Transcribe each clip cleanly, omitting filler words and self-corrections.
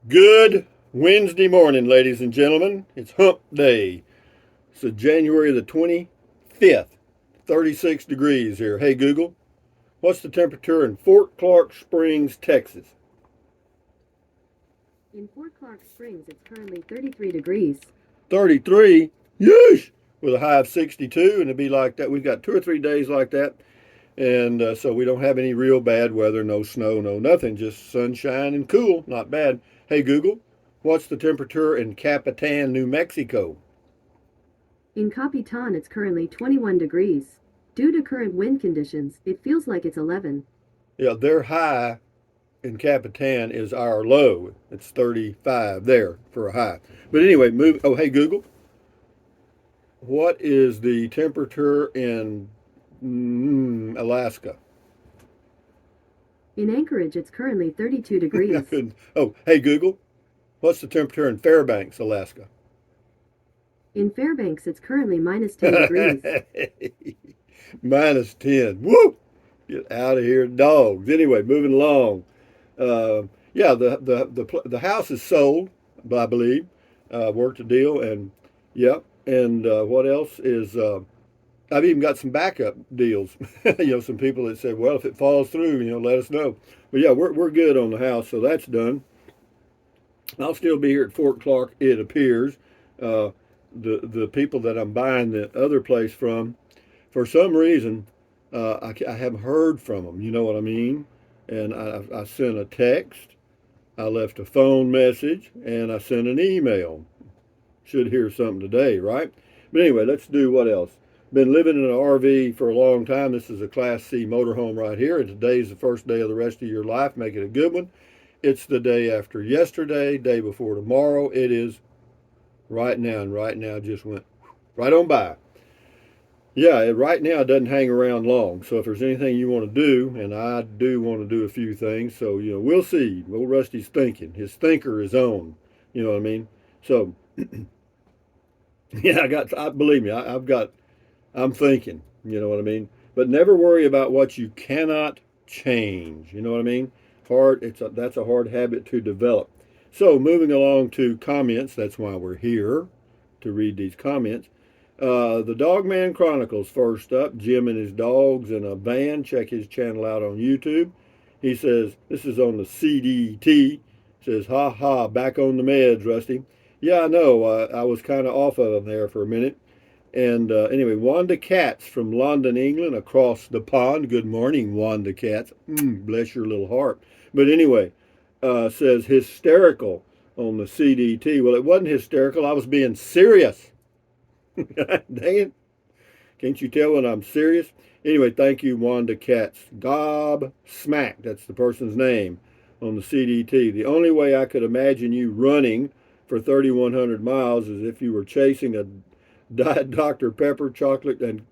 Good Wednesday morning, ladies and gentlemen. It's hump day. So January the 25th, 36 degrees here. Hey Google, what's the temperature in Fort Clark Springs, Texas? In Fort Clark Springs, it's currently 33 degrees. 33? Yeesh! With a high of 62, and it'd be like that. We've got 2 or 3 days like that, and so we don't have any real bad weather, no snow, no nothing, just sunshine and cool. Not bad. Hey Google, what's the temperature in Capitan, New Mexico? In Capitan, it's currently 21 degrees. Due to current wind conditions, it feels like it's 11. Yeah, their high in Capitan is our low. It's 35 there for a high. But anyway, move. Oh, hey Google, what is the temperature in Alaska? In Anchorage, it's currently 32 I degrees. couldn't. Oh, hey Google, what's the temperature in Fairbanks, Alaska? In Fairbanks, it's currently minus 10 degrees. Minus 10. Woo! Get out of here, dogs. Anyway, moving along. Yeah, the house is sold, I believe. Worked a deal, and yeah, and what else is? I've even got some backup deals. Some people that said, "Well, if it falls through, let us know." But yeah, we're good on the house, so that's done. I'll still be here at Fort Clark, it appears. Uh, the people that I'm buying the other place from, for some reason, I haven't heard from them. You know what I mean? And I sent a text, I left a phone message, and I sent an email. Should hear something today, right? But anyway, let's do what else. Been living in an RV for a long time. This is a Class C motorhome right here, and today's the first day of the rest of your life. Make it a good one. It's the day after yesterday, day before tomorrow. It is right now, and right now just went right on by. Yeah, right now it doesn't hang around long. So if there's anything you want to do, and I do want to do a few things, so we'll see. Old Rusty's thinking. His thinker is on. You know what I mean? So yeah, believe me, I've got. I'm thinking. You know what I mean? But never worry about what you cannot change. You know what I mean? That's a hard habit to develop. So moving along to comments. That's why we're here to read these comments. The Dogman Chronicles first up. Jim and his dogs in a van. Check his channel out on YouTube. He says, this is on the CDT. Says, ha ha, back on the meds, Rusty. Yeah, I know. I was kind of off of them there for a minute. And anyway, Wanda Katz from London, England, across the pond. Good morning, Wanda Katz. Bless your little heart. But anyway, says hysterical on the CDT. Well, it wasn't hysterical. I was being serious. Dang it. Can't you tell when I'm serious? Anyway, thank you, Wanda Katz. Gob Smack, that's the person's name on the CDT. The only way I could imagine you running for 3,100 miles is if you were chasing a Diet Dr. Pepper chocolate and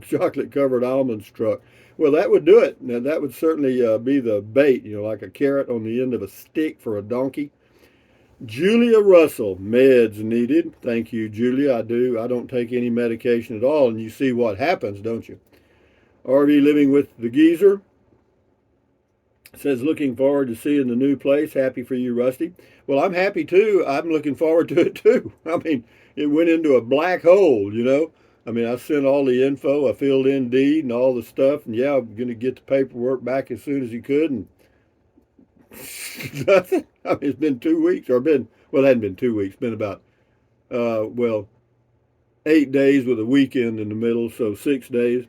chocolate covered almonds truck. Well, that would do it. Now, that would certainly be the bait, like a carrot on the end of a stick for a donkey. Julia Russell, meds needed. Thank you, Julia. I do. I don't take any medication at all, and you see what happens, don't you? RV living with the geezer says looking forward to seeing the new place. Happy for you, Rusty. Well, I'm happy too. I'm looking forward to it too. I mean, it went into a black hole. I mean, I sent all the info, I filled in deed and all the stuff, and yeah, I'm gonna get the paperwork back as soon as you could, and nothing. I mean, it's been 2 weeks, or been well, it hadn't been 2 weeks. It's been about well, 8 days with a weekend in the middle, so 6 days.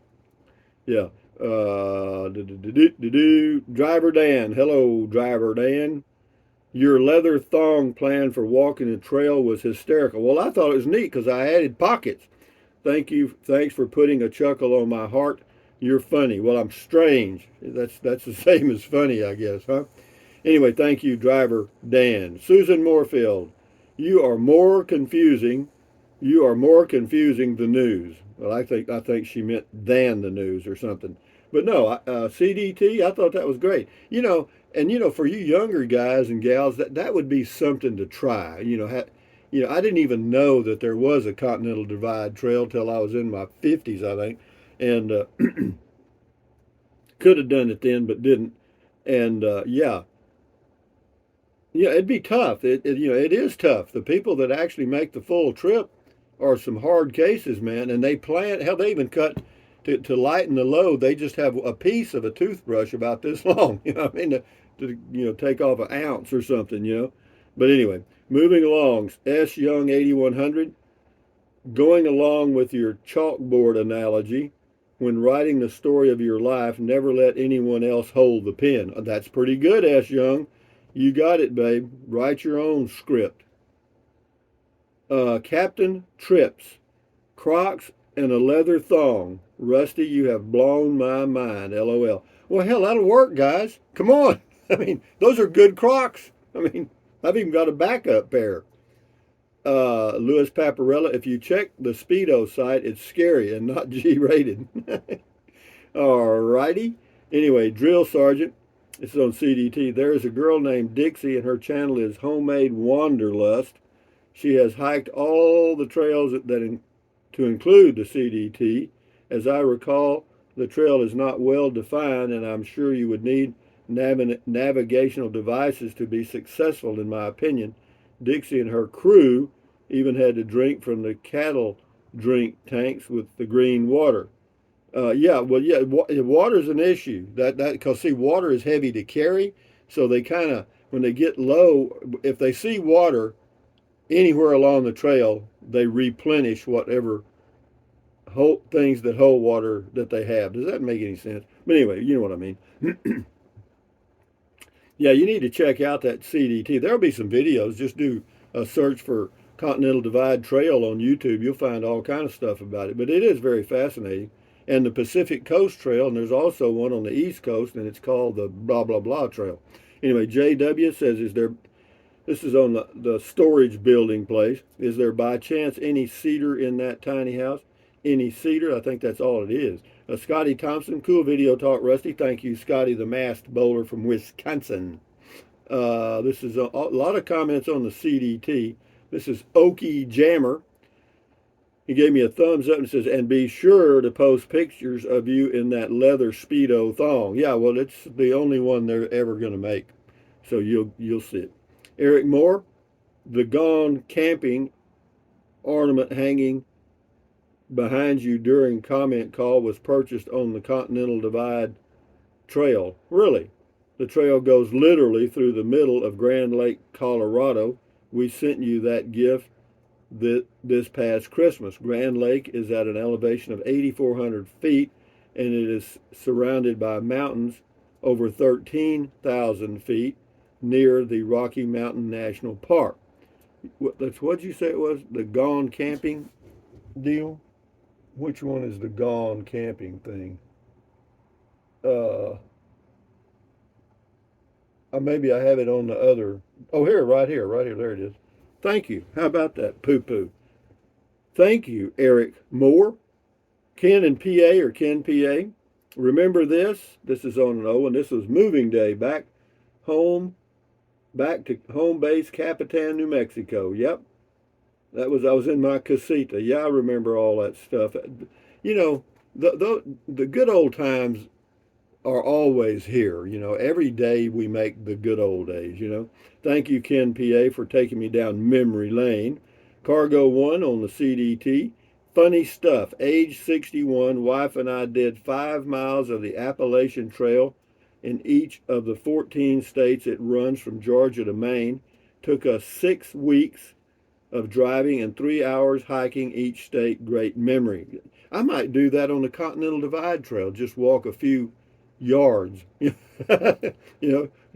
Yeah. Driver Dan. Hello, Driver Dan. Your leather thong plan for walking the trail was hysterical. Well, I thought it was neat because I added pockets. Thank you. Thanks for putting a chuckle on my heart. You're funny. Well, I'm strange. That's the same as funny, I guess, huh? Anyway, thank you, Driver Dan. Susan Moorfield. You are more confusing. You are more confusing the news. Well, I think she meant than the news or something. But no, CDT. I thought that was great. And for you younger guys and gals, that would be something to try. I didn't even know that there was a Continental Divide Trail till I was in my 50s, I think, and could have done it then, but didn't. And yeah, Yeah, it'd be tough. It is tough. The people that actually make the full trip are some hard cases, man. And they plan, hell, they even cut to lighten the load. They just have a piece of a toothbrush about this long. You know what I mean? To take off an ounce or something. But anyway, moving along. S. Young 8100. Going along with your chalkboard analogy, when writing the story of your life, never let anyone else hold the pen. That's pretty good, S. Young. You got it, babe. Write your own script. Captain Trips, Crocs and a leather thong. Rusty, you have blown my mind. LOL. Well, hell, that'll work, guys. Come on. I mean, those are good Crocs. I mean, I've even got a backup pair. Louis Paparella, if you check the Speedo site, it's scary and not G rated. Alrighty. Anyway, Drill Sergeant, this is on CDT. There is a girl named Dixie, and her channel is Homemade Wanderlust. She has hiked all the trails to include the CDT. As I recall, the trail is not well defined, and I'm sure you would need navigational devices to be successful, in my opinion. Dixie and her crew even had to drink from the cattle drink tanks with the green water. Water's an issue. That because see, water is heavy to carry, so they kind of when they get low, if they see water anywhere along the trail, they replenish whatever things that hold water that they have. Does that make any sense? But anyway, you know what I mean. Yeah, you need to check out that CDT. There'll be some videos. Just do a search for Continental Divide Trail on YouTube. You'll find all kind of stuff about it. But it is very fascinating. And the Pacific Coast Trail, and there's also one on the East Coast, and it's called the blah, blah, blah Trail. Anyway, JW says, this is on the storage building place. Is there by chance any cedar in that tiny house? Any cedar? I think that's all it is. Scotty Thompson, cool video talk, Rusty. Thank you, Scotty, the masked bowler from Wisconsin. This is a lot of comments on the CDT. This is Okie Jammer. He gave me a thumbs up and says, and be sure to post pictures of you in that leather Speedo thong. Yeah, well, it's the only one they're ever going to make. So you'll see it. Eric Moore, the Gone Camping ornament hanging behind you during comment call was purchased on the Continental Divide Trail. Really? The trail goes literally through the middle of Grand Lake, Colorado. We sent you that gift this past Christmas. Grand Lake is at an elevation of 8,400 feet, and it is surrounded by mountains over 13,000 feet near the Rocky Mountain National Park. What'd you say it was? The Gone Camping deal? Which one is the Gone Camping thing? Maybe I have it on the other. Oh, right here. There it is. Thank you. How about that, poo-poo? Thank you, Eric Moore. Ken and PA, or Ken PA. Remember this? This is on an O, and this was moving day back to home base, Capitan, New Mexico. Yep. I was in my casita. Yeah, I remember all that stuff. You know, the good old times are always here. Every day we make the good old days. Thank you, Ken PA, for taking me down memory lane. Cargo 1 on the CDT. Funny stuff. Age 61, wife and I did 5 miles of the Appalachian Trail in each of the 14 states it runs from Georgia to Maine. Took us 6 weeks of driving and 3 hours hiking each state. Great memory. I might do that on the Continental Divide Trail. Just walk a few yards.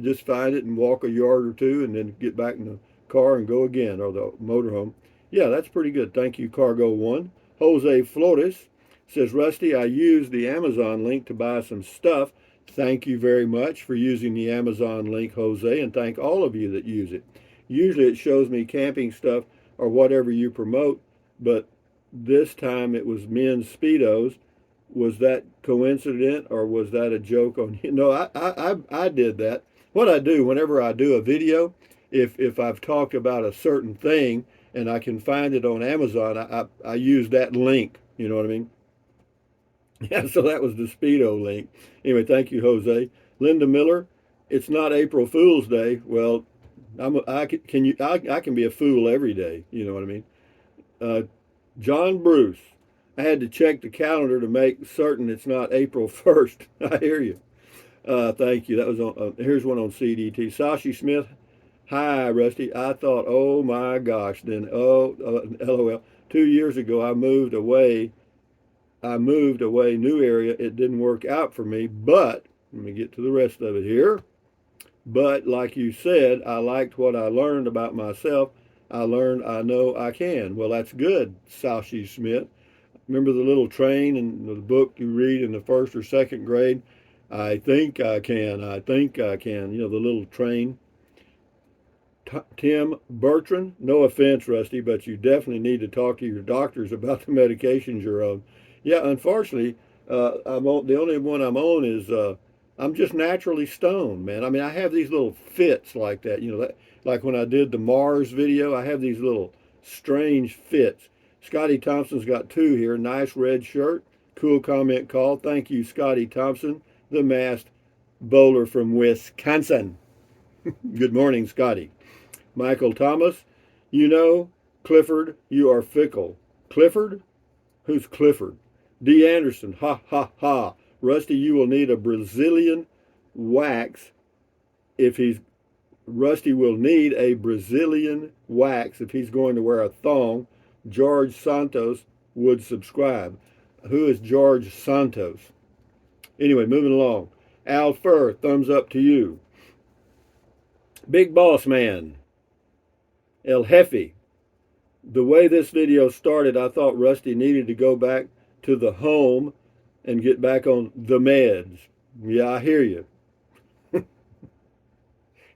Just find it and walk a yard or two and then get back in the car and go again, or the motorhome. Yeah, that's pretty good. Thank you, Cargo 1. Jose Flores says, Rusty, I used the Amazon link to buy some stuff. Thank you very much for using the Amazon link, Jose, and thank all of you that use it. Usually it shows me camping stuff or whatever you promote, but this time it was men's Speedos. Was that coincident, or was that a joke on you? No, I did that. What I do whenever I do a video, if I've talked about a certain thing and I can find it on Amazon, I use that link. You know what I mean? Yeah, so that was the Speedo link. Anyway, thank you, Jose. Linda Miller, it's not April Fool's Day. Well, I can be a fool every day. You know what I mean? Uh, John Bruce. I had to check the calendar to make certain it's not April 1st. I hear you. Thank you. That was on. Here's one on CDT. Sashi Smith. Hi, Rusty. I thought, oh my gosh. Then, LOL. 2 years ago, I moved away, new area. It didn't work out for me, but let me get to the rest of it here. But like you said, I liked what I learned about myself. I learned I know I can. Well, that's good, Sashi Smith. Remember the little train in the book you read in the first or second grade? I think I can. I think I can. You know, the little train. Tim Bertrand, no offense, Rusty, but you definitely need to talk to your doctors about the medications you're on. Yeah, unfortunately, the only one I'm on is I'm just naturally stoned, man. I mean, I have these little fits like that. You know, like when I did the Mars video, I have these little strange fits. Scotty Thompson's got two here. Nice red shirt. Cool comment call. Thank you, Scotty Thompson, the masked bowler from Wisconsin. Good morning, Scotty. Michael Thomas, you know, Clifford, you are fickle. Clifford? Who's Clifford? D. Anderson, ha ha ha. Rusty, you will need a Brazilian wax if he's Rusty will need a Brazilian wax if he's going to wear a thong. George Santos would subscribe. Who is George Santos? Anyway, moving along. Al Fur, thumbs up to you. Big Boss Man. El Jefe. The way this video started, I thought Rusty needed to go back to the home and get back on the meds. Yeah, I hear you.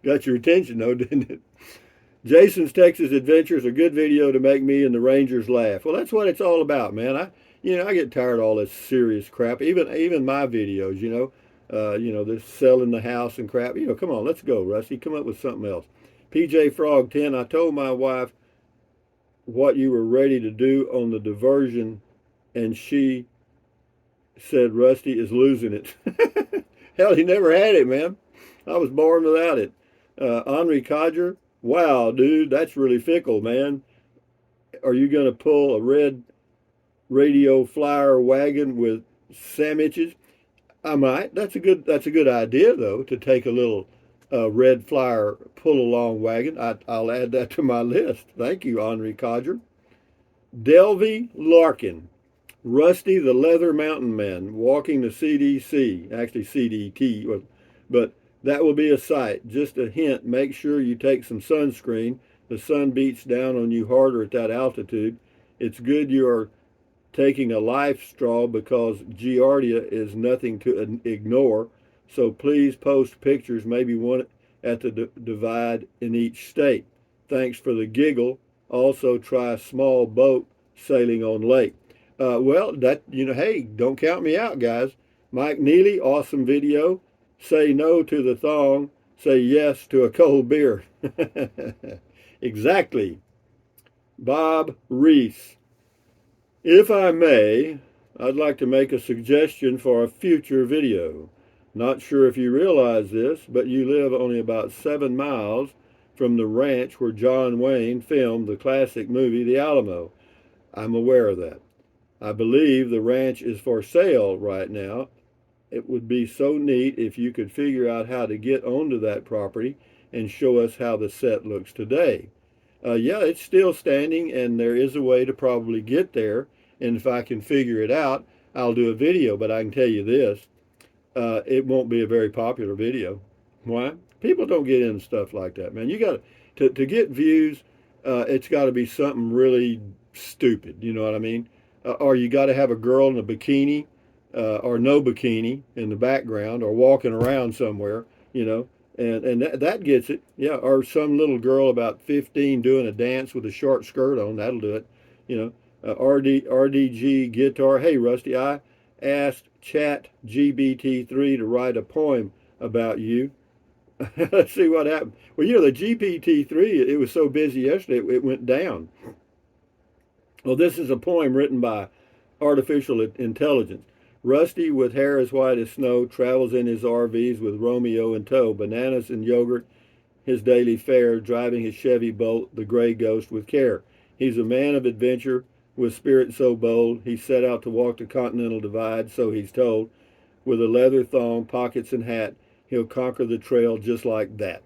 Got your attention though, didn't it? Jason's Texas Adventures, a good video to make me and the Rangers laugh. Well, that's what it's all about, man. I get tired of all this serious crap. Even my videos, this selling the house and crap. Come on, let's go, Rusty. Come up with something else. PJ Frog 10, I told my wife what you were ready to do on the diversion, and she said Rusty is losing it. Hell, he never had it, man. I was born without it. Henri Codger, wow, dude, that's really fickle, man. Are you going to pull a red radio flyer wagon with sandwiches? I might. That's a good idea, though, to take a little red flyer pull-along wagon. I'll add that to my list. Thank you, Henri Codger. Delvey Larkin. Rusty the Leather Mountain Man walking the CDC, actually CDT, but that will be a sight. Just a hint, make sure you take some sunscreen. The sun beats down on you harder at that altitude. It's good you are taking a life straw because Giardia is nothing to ignore. So please post pictures, maybe one at the divide in each state. Thanks for the giggle. Also try a small boat sailing on lake. Hey, don't count me out, guys. Mike Neely, awesome video. Say no to the thong. Say yes to a cold beer. Exactly. Bob Reese. If I may, I'd like to make a suggestion for a future video. Not sure if you realize this, but you live only about 7 miles from the ranch where John Wayne filmed the classic movie The Alamo. I'm aware of that. I believe the ranch is for sale right now. It would be so neat if you could figure out how to get onto that property and show us how the set looks today. Yeah, it's still standing, and there is a way to probably get there. And if I can figure it out, I'll do a video. But I can tell you this, it won't be a very popular video. Why? People don't get into stuff like that, man. You got to get views. It's got to be something really stupid. You know what I mean? Or you got to have a girl in a bikini or no bikini in the background or walking around somewhere, and that gets it. Yeah, or some little girl about 15 doing a dance with a short skirt on. That'll do it. RDG guitar. Hey, Rusty, I asked Chat GPT-3 to write a poem about you. Let's see what happened. Well, the GPT-3, it was so busy yesterday, it went down. Well, this is a poem written by artificial intelligence. Rusty, with hair as white as snow, travels in his RVs with Romeo in tow. Bananas and yogurt, his daily fare, driving his Chevy Bolt, the gray ghost, with care. He's a man of adventure, with spirit so bold, he set out to walk the Continental Divide, so he's told. With a leather thong, pockets, and hat, he'll conquer the trail just like that.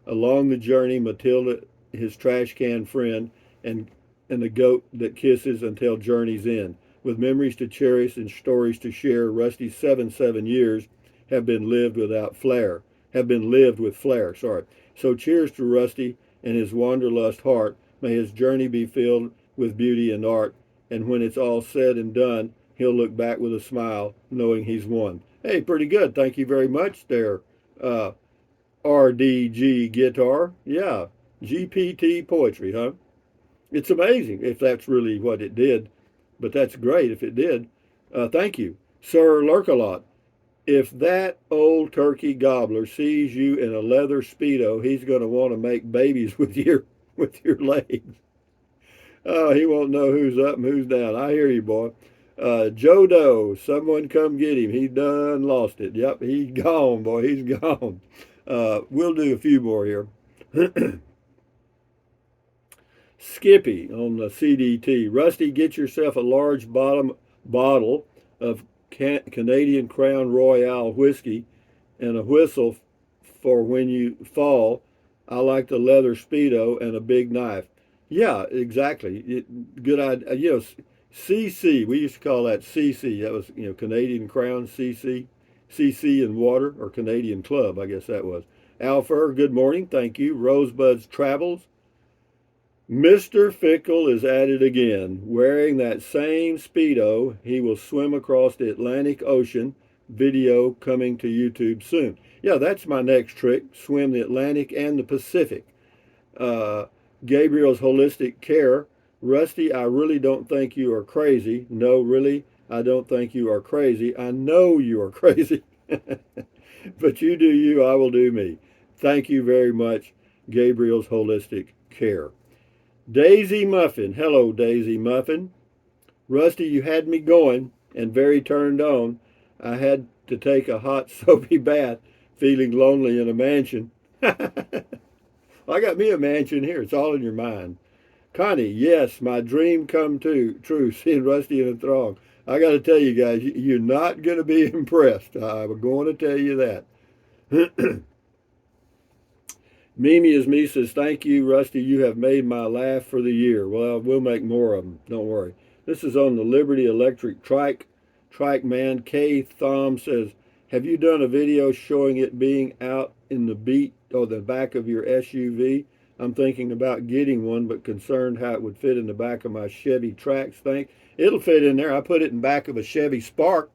Along the journey, Matilda, his trash can friend, and the goat that kisses until journey's end. With memories to cherish and stories to share, Rusty's 7 years have been lived without flair. Have been lived with flair, sorry. So cheers to Rusty and his wanderlust heart. May his journey be filled with beauty and art. And when it's all said and done, he'll look back with a smile, knowing he's won. Hey, pretty good. Thank you very much there, RDG Guitar. Yeah, GPT Poetry, huh? It's amazing if that's really what it did, but that's great if it did. Thank you. Sir Lurkalot, if that old turkey gobbler sees you in a leather Speedo, he's going to want to make babies with your legs. Oh, he won't know who's up and who's down. I hear you, boy. Joe Doe, someone come get him. He done lost it. Yep, he's gone, boy. He's gone. We'll do a few more here. Skippy on the CDT. Rusty, get yourself a large bottle of Canadian Crown Royale whiskey and a whistle for when you fall. I like the leather Speedo and a big knife. Yeah, exactly. Good idea. You know, CC, we used to call that CC. That was, Canadian Crown CC. CC and water, or Canadian Club, I guess that was. Alfer, good morning. Thank you. Rosebud's Travels. Mr. Fickle is at it again. Wearing that same Speedo, he will swim across the Atlantic Ocean. Video coming to YouTube soon. Yeah, that's my next trick. Swim the Atlantic and the Pacific. Gabriel's Holistic Care. Rusty, I really don't think you are crazy. No, really, I don't think you are crazy. I know you are crazy. But you do you, I will do me. Thank you very much, Gabriel's Holistic Care. Daisy Muffin. Hello, Daisy Muffin. Rusty, you had me going and very turned on. I had to take a hot soapy bath, feeling lonely in a mansion. I got me a mansion here. It's all in your mind. Connie, yes, my dream come true, seeing Rusty in a throng. I got to tell you guys, you're not going to be impressed. I'm going to tell you that. Mimi is me says, thank you, Rusty. You have made my laugh for the year. Well, we'll make more of them. Don't worry. This is on the Liberty Electric Trike. Trike man K. Thom says, have you done a video showing it being out in the beat or the back of your SUV? I'm thinking about getting one, but concerned how it would fit in the back of my Chevy Trax. It'll fit in there. I put it in back of a Chevy Spark.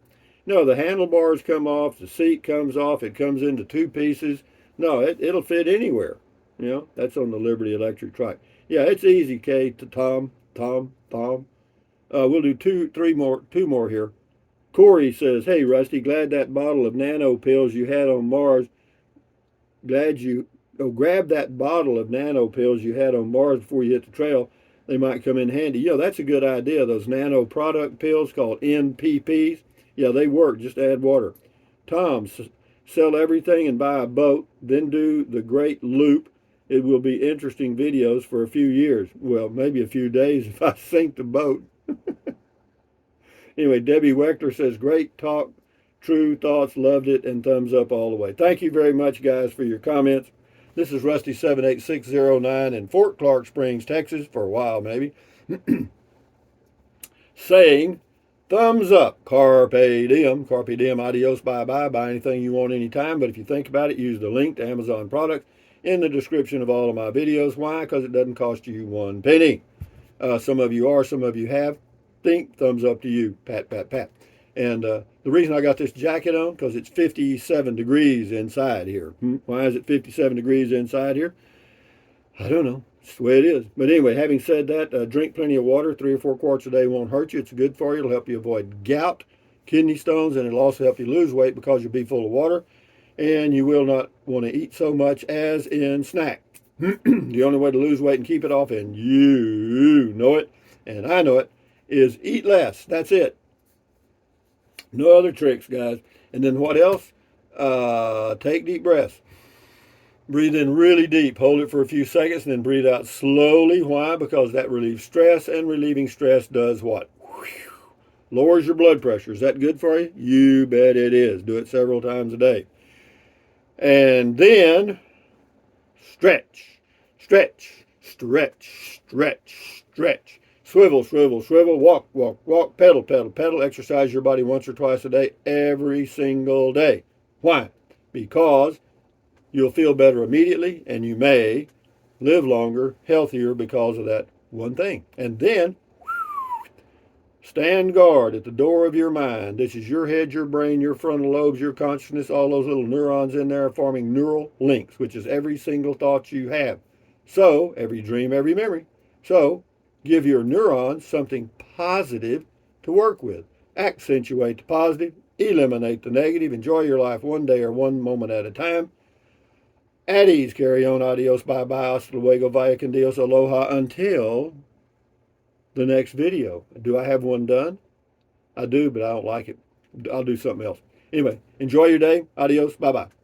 No, the handlebars come off, the seat comes off, it comes into two pieces. No, it'll fit anywhere. That's on the Liberty Electric Trike. Yeah, it's easy, Kay. Tom. We'll do two more here. Corey says, hey, Rusty, glad that bottle of nano pills you had on Mars. Grab that bottle of nano pills you had on Mars before you hit the trail. They might come in handy. That's a good idea. Those nano product pills called NPPs. Yeah, they work. Just add water. Tom, sell everything and buy a boat, then do the great loop. It will be interesting videos for a few years. Well, maybe a few days if I sink the boat. Anyway, Debbie Wechter says, great talk, true thoughts, loved it, and thumbs up all the way. Thank you very much, guys, for your comments. This is Rusty 78609 in Fort Clark Springs, Texas, for a while maybe, saying, thumbs up, carpe diem, adios, bye-bye, buy anything you want anytime, but if you think about it, use the link to Amazon products in the description of all of my videos. Why? Because it doesn't cost you one penny. Some of you are, some of you have. Think, thumbs up to you, pat, pat, pat. And the reason I got this jacket on, because it's 57 degrees inside here. Why is it 57 degrees inside here? I don't know. It's the way it is. But anyway, having said that, drink plenty of water. 3 or 4 quarts a day won't hurt you. It's good for you. It'll help you avoid gout, kidney stones, and it'll also help you lose weight because you'll be full of water. And you will not want to eat so much as in snack. The only way to lose weight and keep it off, and you know it, and I know it, is eat less. That's it. No other tricks, guys. And then what else? Take deep breaths. Breathe in really deep, hold it for a few seconds, and then breathe out slowly. Why? Because that relieves stress, and relieving stress does what? Lowers your blood pressure. Is that good for you? You bet it is. Do it several times a day. And then stretch, stretch, stretch, stretch, stretch. Swivel, swivel, swivel. Walk, walk, walk. Pedal, pedal, pedal. Exercise your body once or twice a day, every single day. Why? Because you'll feel better immediately, and you may live longer, healthier because of that one thing. And then stand guard at the door of your mind. This is your head, your brain, your frontal lobes, your consciousness, all those little neurons in there forming neural links, which is every single thought you have. So, every dream, every memory. So, give your neurons something positive to work with. Accentuate the positive, eliminate the negative, enjoy your life one day or one moment at a time. At ease, carry on, adios, bye-bye, hasta luego, vaya con Dios, aloha, until the next video. Do I have one done? I do, but I don't like it. I'll do something else. Anyway, enjoy your day. Adios, bye-bye.